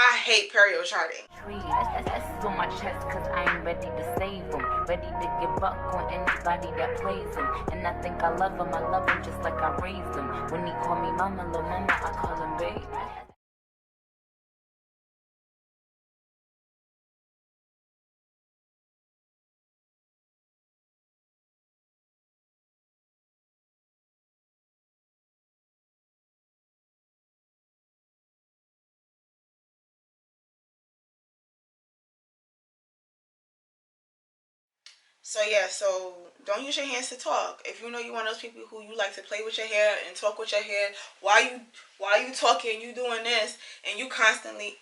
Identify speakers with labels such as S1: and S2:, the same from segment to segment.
S1: I hate perio charting.
S2: That's on my chest cause I ain't ready to save them. Ready to give up on anybody that plays them. And I think I love him just like I raised him. When he call me mama, little mama, I call him babe.
S1: So yeah, so don't use your hands to talk. If you know you're one of those people who you like to play with your hair and talk with your hair while you talking, you doing this, and you constantly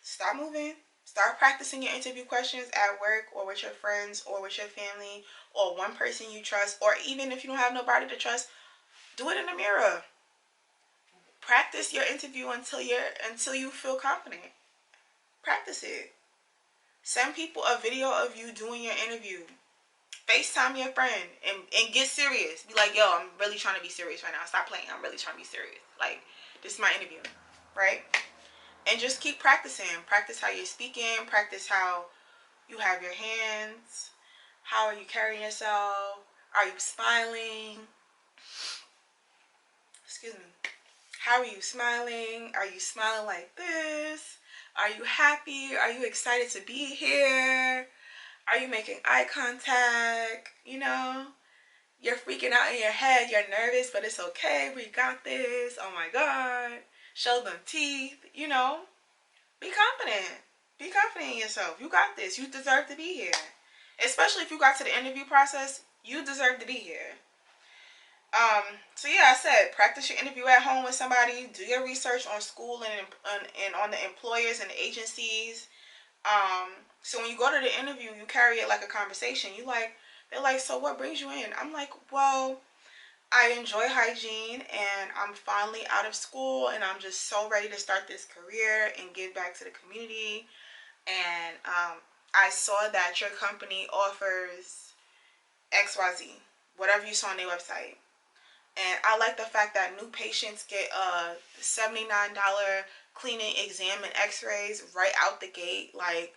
S1: stop moving. Start practicing your interview questions at work or with your friends or with your family or one person you trust, or even if you don't have nobody to trust, do it in the mirror. Practice your interview until you feel confident. Practice it. Send people a video of you doing your interview. FaceTime your friend and get serious. Be like, yo, I'm really trying to be serious right now. Stop playing. I'm really trying to be serious. Like, this is my interview, right? And just keep practicing. Practice how you're speaking. Practice how you have your hands. How are you carrying yourself? Are you smiling? Excuse me. How are you smiling? Are you smiling like this? Are you happy? Are you excited to be here? Are you making eye contact? You know, you're freaking out in your head. You're nervous, but it's okay. We got this. Oh my God. Show them teeth. You know, be confident. Be confident in yourself. You got this. You deserve to be here. Especially if you got to the interview process, you deserve to be here. So yeah, I said practice your interview at home with somebody. Do your research on school and on the employers and the agencies. So when you go to the interview, you carry it like a conversation. They're like, so what brings you in? I'm like, well, I enjoy hygiene and I'm finally out of school and I'm just so ready to start this career and give back to the community. And I saw that your company offers XYZ, whatever you saw on their website. And I like the fact that new patients get a $79 cleaning exam and x-rays right out the gate. Like,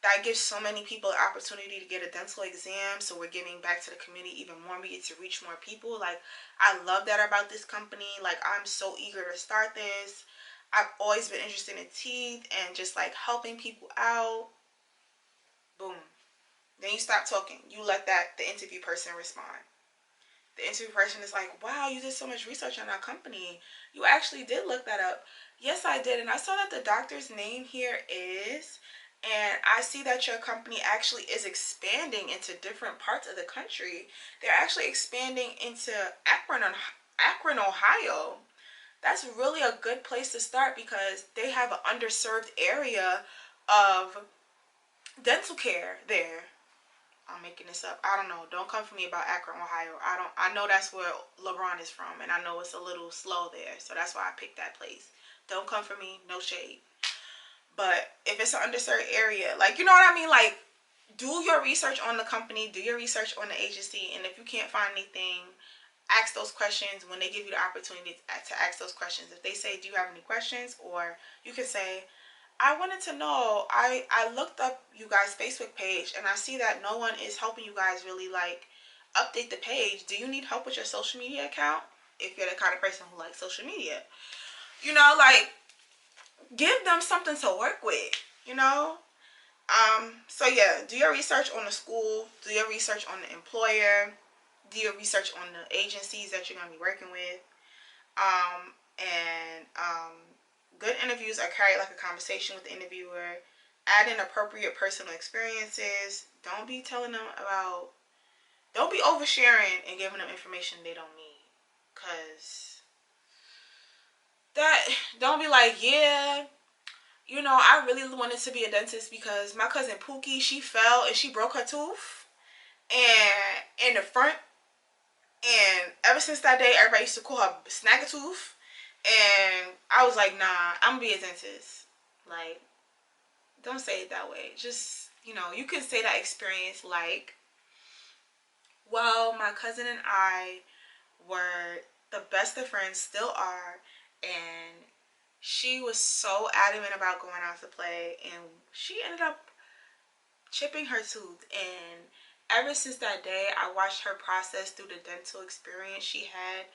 S1: that gives so many people an opportunity to get a dental exam. So we're giving back to the community even more. We get to reach more people. Like, I love that about this company. Like, I'm so eager to start this. I've always been interested in teeth and just like helping people out. Boom. Then you stop talking. You let the interview person respond. The interview person is like, wow, you did so much research on our company. You actually did look that up. Yes, I did. And I saw that the doctor's name here is, and I see that your company actually is expanding into different parts of the country. They're actually expanding into Akron, Ohio. That's really a good place to start because they have an underserved area of dental care there. I'm making this up. I don't know. Don't come for me about Akron, Ohio. I know that's where LeBron is from, and I know it's a little slow there, so that's why I picked that place. Don't come for me. No shade. But if it's an underserved area, like, you know what I mean? Like, do your research on the company, do your research on the agency, and if you can't find anything, ask those questions when they give you the opportunity to ask those questions. If they say, do you have any questions? Or you can say, I wanted to know, I looked up you guys' Facebook page and I see that no one is helping you guys really like update the page. Do you need help with your social media account? If you're the kind of person who likes social media. You know, like, give them something to work with, you know? So yeah, do your research on the school, do your research on the employer, do your research on the agencies that you're going to be working with. Good interviews are carried like a conversation with the interviewer. Add in appropriate personal experiences. Don't be telling them about, don't be oversharing and giving them information they don't need. Because don't be like, yeah, you know, I really wanted to be a dentist because my cousin Pookie, she fell and she broke her tooth and in the front. And ever since that day, everybody used to call her Snaggletooth. And I was like, nah, I'm gonna be a dentist. Like, don't say it that way. Just, you know, you can say that experience like, well, my cousin and I were the best of friends, still are, and She was so adamant about going out to play, and she ended up chipping her tooth. And ever since that day, I watched her process through the dental experience she had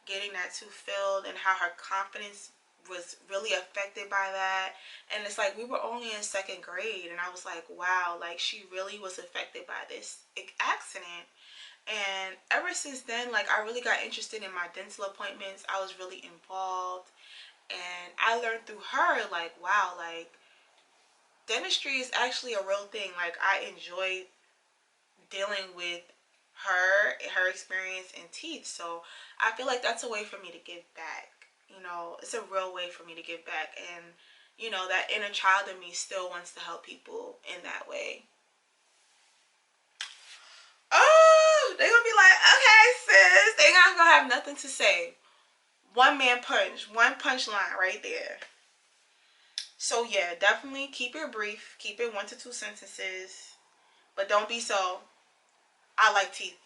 S1: getting that tooth filled, and how her confidence was really affected by that. And it's like, we were only in 2nd grade, and I was like, wow, like she really was affected by this accident. And ever since then, like, I really got interested in my dental appointments. I was really involved, and I learned through her, like, wow, like dentistry is actually a real thing. Like, I enjoy dealing with her experience in teeth. So I feel like that's a way for me to give back. You know, it's a real way for me to give back. And, you know, that inner child in me still wants to help people in that way. Oh, they're gonna be like, okay, sis. They're not gonna have nothing to say. One man punch, one punchline right there. So yeah, definitely keep it brief. Keep it 1 to 2 sentences. But don't be so, I like teeth.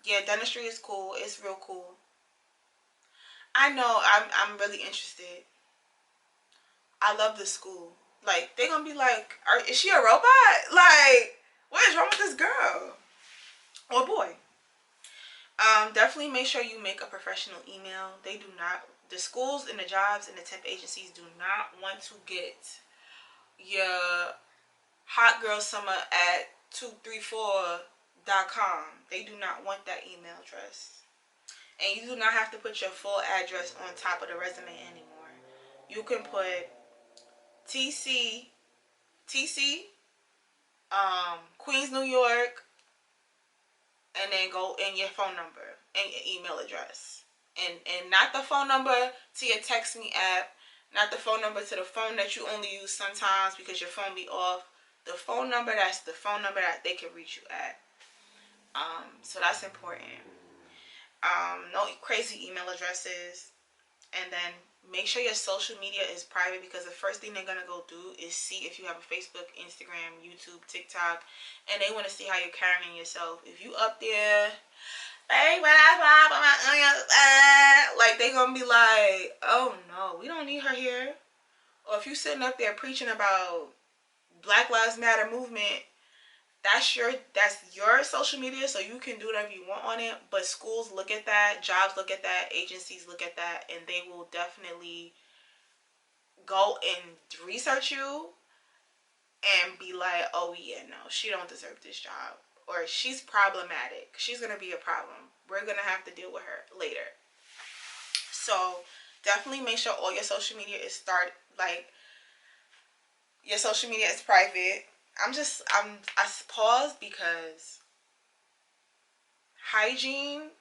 S1: Yeah, dentistry is cool. It's real cool. I know, I'm really interested. I love this school. Like, they're gonna be like, is she a robot? Like, what is wrong with this girl? Or boy. Definitely make sure you make a professional email. They do not, the schools and the jobs and the temp agencies do not want to get your hot girl summer at 234.com. They do not want that email address. And you do not have to put your full address on top of the resume anymore. You can put TC, Queens, New York, and then go in your phone number and your email address. And not the phone number to your text me app, not the phone number to the phone that you only use sometimes because your phone be off. The phone number, that's the phone number that they can reach you at. So that's important. No crazy email addresses. And then make sure your social media is private, because the first thing they're going to go do is see if you have a Facebook, Instagram, YouTube, TikTok, and they want to see how you're carrying yourself. If you up there, hey, when I pop on my onions, like, they going to be like, oh no, we don't need her here. Or if you sitting up there preaching about Black Lives Matter movement, that's your social media, so you can do whatever you want on it. But schools look at that, jobs look at that, agencies look at that, and they will definitely go and research you and be like, oh yeah, no, she don't deserve this job, or she's problematic, she's gonna be a problem, we're gonna have to deal with her later. So definitely make sure all your social media is your social media is private. I pause because hygiene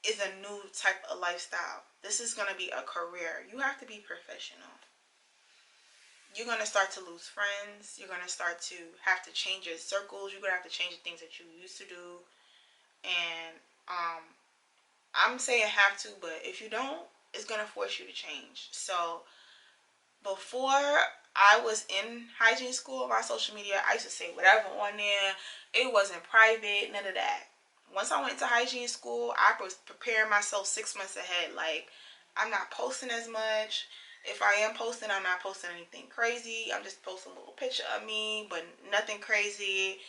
S1: is a new type of lifestyle. This is going to be a career. You have to be professional. You're going to start to lose friends. You're going to start to have to change your circles. You're going to have to change the things that you used to do. And I'm saying have to, but if you don't, it's going to force you to change. So before I was in hygiene school, my social media, I used to say whatever on there. It wasn't private, none of that. Once I went to hygiene school, I was preparing myself 6 months ahead. Like, I'm not posting as much. If I am posting, I'm not posting anything crazy. I'm just posting a little picture of me, but nothing crazy.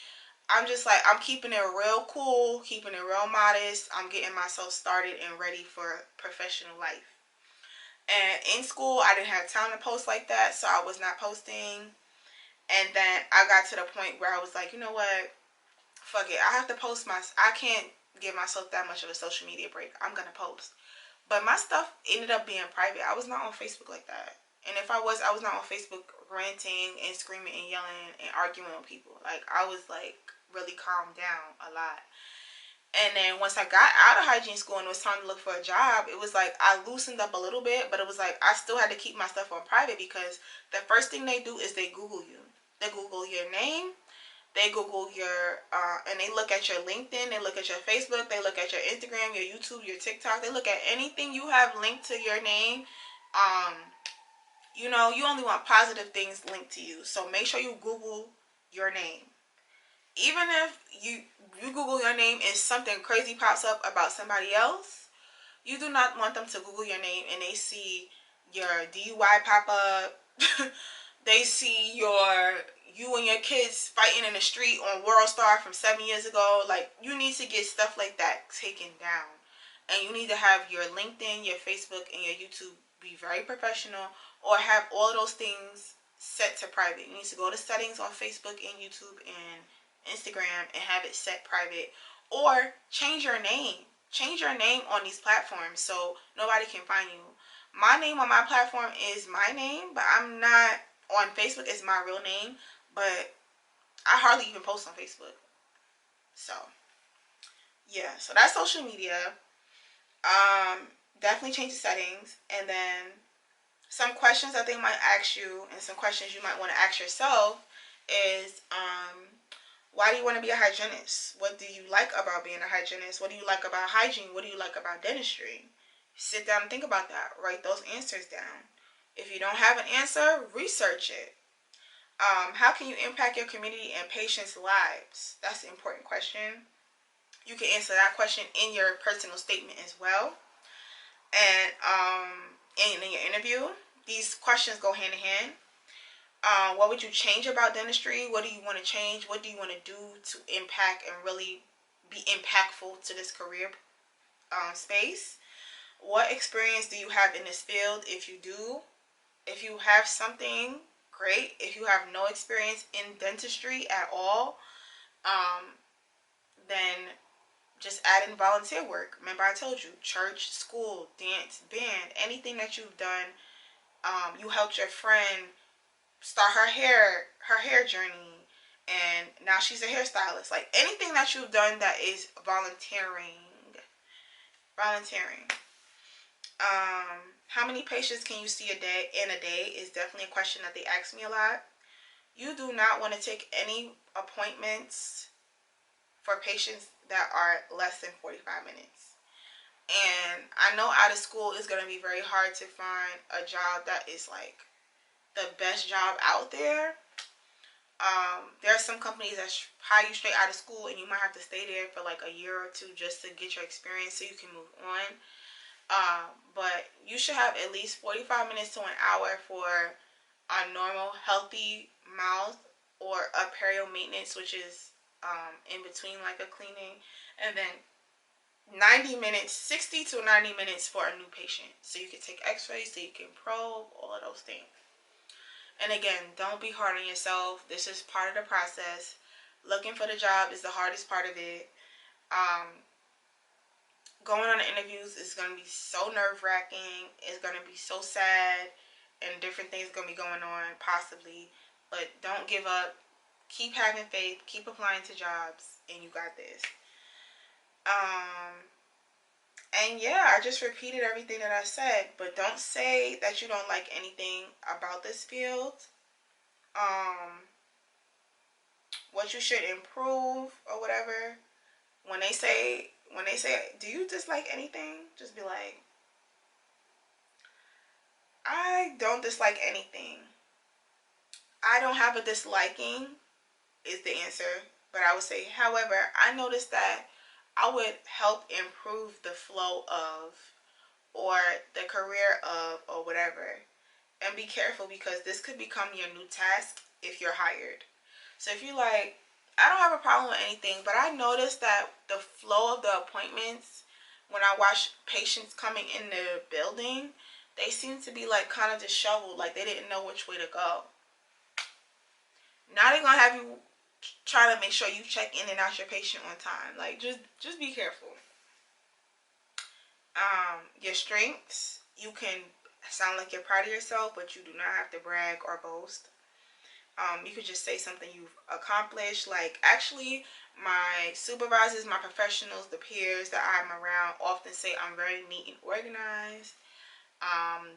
S1: I'm just like, I'm keeping it real cool, keeping it real modest. I'm getting myself started and ready for professional life. And in school, I didn't have time to post like that, so I was not posting. And then I got to the point where I was like, you know what? Fuck it. I have to post I can't give myself that much of a social media break. I'm going to post. But my stuff ended up being private. I was not on Facebook like that. And if I was not on Facebook ranting and screaming and yelling and arguing with people. Like, I was like really calmed down a lot. And then once I got out of hygiene school and it was time to look for a job, it was like I loosened up a little bit, but it was like I still had to keep my stuff on private, because the first thing they do is they Google you. They Google your name, they Google your, and they look at your LinkedIn, they look at your Facebook, they look at your Instagram, your YouTube, your TikTok, they look at anything you have linked to your name. You know, you only want positive things linked to you. So make sure you Google your name. Even if you Google your name and something crazy pops up about somebody else, you do not want them to Google your name and they see your DUI pop up. They see you and your kids fighting in the street on World Star from 7 years ago. Like, you need to get stuff like that taken down. And you need to have your LinkedIn, your Facebook, and your YouTube be very professional, or have all of those things set to private. You need to go to settings on Facebook and YouTube and Instagram and have it set private. Or change your name. Change your name on these platforms so nobody can find you. My name on my platform is my name, but I'm not on Facebook. It's my real name, but I hardly even post on Facebook. So, yeah. So that's social media. Definitely change the settings. And then some questions that they might ask you, and some questions you might want to ask yourself is, why do you want to be a hygienist? What do you like about being a hygienist? What do you like about hygiene? What do you like about dentistry? Sit down and think about that. Write those answers down. If you don't have an answer, research it. How can you impact your community and patients' lives? That's an important question. You can answer that question in your personal statement as well. And in your interview, these questions go hand in hand. What would you change about dentistry? What do you want to change? What do you want to do to impact and really be impactful to this career space? What experience do you have in this field? If you do, if you have something, great. If you have no experience in dentistry at all, then just add in volunteer work. Remember I told you, church, school, dance, band, anything that you've done. You helped your friend start her hair journey, and now she's a hairstylist. Like, anything that you've done that is volunteering. How many patients can you see in a day is definitely a question that they ask me a lot. You do not want to take any appointments for patients that are less than 45 minutes. And I know out of school it's going to be very hard to find a job that is like the best job out there. There are some companies that hire you straight out of school, and you might have to stay there for like a year or two just to get your experience so you can move on. But you should have at least 45 minutes to an hour for a normal, healthy mouth, or a perio maintenance, which is in between like a cleaning, and then 90 minutes, 60 to 90 minutes for a new patient. So you can take x-rays, so you can probe, all of those things. And again, don't be hard on yourself. This is part of the process. Looking for the job is the hardest part of it. Going on the interviews is going to be so nerve-wracking. It's going to be so sad. And different things are going to be going on, possibly. But don't give up. Keep having faith. Keep applying to jobs. And you got this. And yeah, I just repeated everything that I said. But don't say that you don't like anything about this field. What you should improve or whatever. When they say, do you dislike anything? Just be like, I don't dislike anything. I don't have a disliking is the answer. But I would say, however, I noticed that I would help improve the flow of, or the career of, or whatever. And be careful, because this could become your new task if you're hired. So if you like, I don't have a problem with anything, but I noticed that the flow of the appointments, when I watch patients coming in the building, they seem to be like kind of disheveled, like they didn't know which way to go. Now they're gonna have you try to make sure you check in and out your patient on time. Like, just be careful. Your strengths, you can sound like you're proud of yourself, but you do not have to brag or boast. You could just say something you've accomplished. Like, actually, my supervisors, my professionals, the peers that I'm around often say I'm very neat and organized.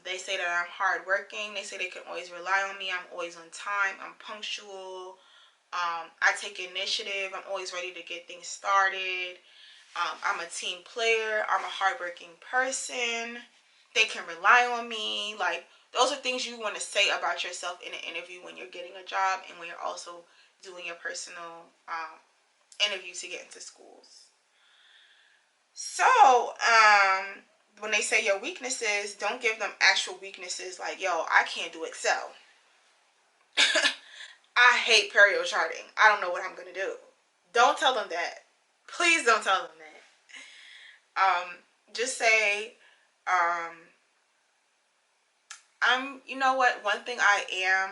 S1: They say that I'm hardworking. They say they can always rely on me. I'm always on time. I'm punctual. I take initiative. I'm always ready to get things started. I'm a team player. I'm a hardworking person. They can rely on me. Like, those are things you want to say about yourself in an interview when you're getting a job, and when you're also doing your personal interview to get into schools. So, when they say your weaknesses, don't give them actual weaknesses like, yo, I can't do Excel. I hate period charting. I don't know what I'm going to do. Don't tell them that. Please don't tell them that. Just say, you know what? One thing I am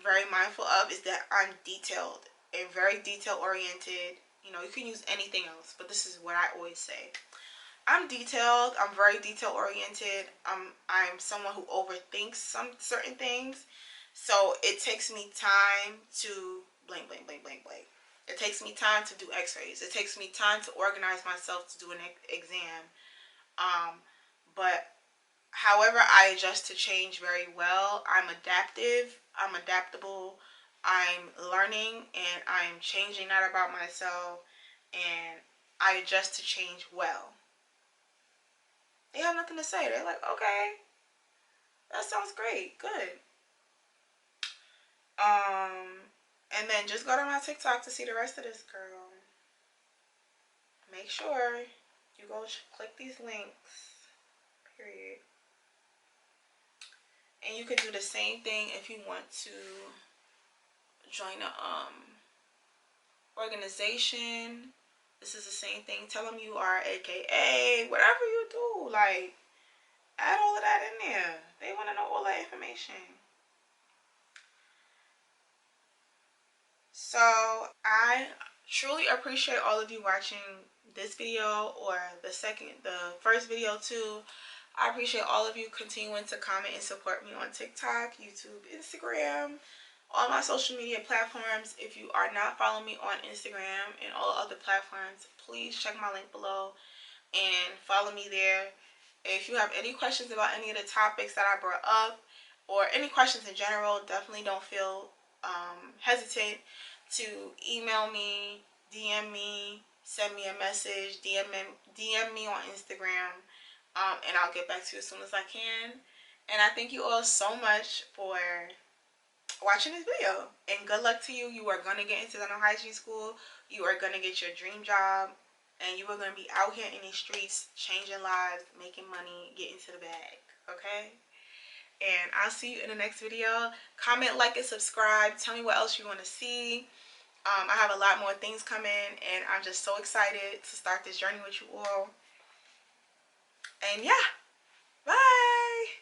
S1: very mindful of is that I'm detailed and very detail oriented. You know, you can use anything else, but this is what I always say. I'm detailed. I'm very detail oriented. I'm someone who overthinks some certain things. So it takes me time to blank, blank, blank, blank, blank. It takes me time to do x-rays. It takes me time to organize myself to do an exam. But however, I adjust to change very well. I'm adaptive. I'm adaptable. I'm learning and I'm changing that about myself. And I adjust to change well. They have nothing to say. They're like, okay, that sounds great. Good. And then just go to my TikTok to see the rest of this girl. Make sure you go click these links. Period. And you can do the same thing if you want to join a organization. This is the same thing. Tell them you are AKA, whatever you do. Like, add all of that in there. They want to know all that information. So I truly appreciate all of you watching this video or the first video too. I appreciate all of you continuing to comment and support me on TikTok, YouTube, Instagram, all my social media platforms. If you are not following me on Instagram and all other platforms, please check my link below and follow me there. If you have any questions about any of the topics that I brought up or any questions in general, definitely don't feel hesitant to email me, DM me, send me a message, DM me on Instagram, and I'll get back to you as soon as I can. And I thank you all so much for watching this video. And good luck to you. You are going to get into dental hygiene school. You are going to get your dream job. And you are going to be out here in these streets, changing lives, making money, getting to the bag. Okay? And I'll see you in the next video. Comment, like, and subscribe. Tell me what else you want to see. I have a lot more things coming, and I'm just so excited to start this journey with you all. And yeah, bye.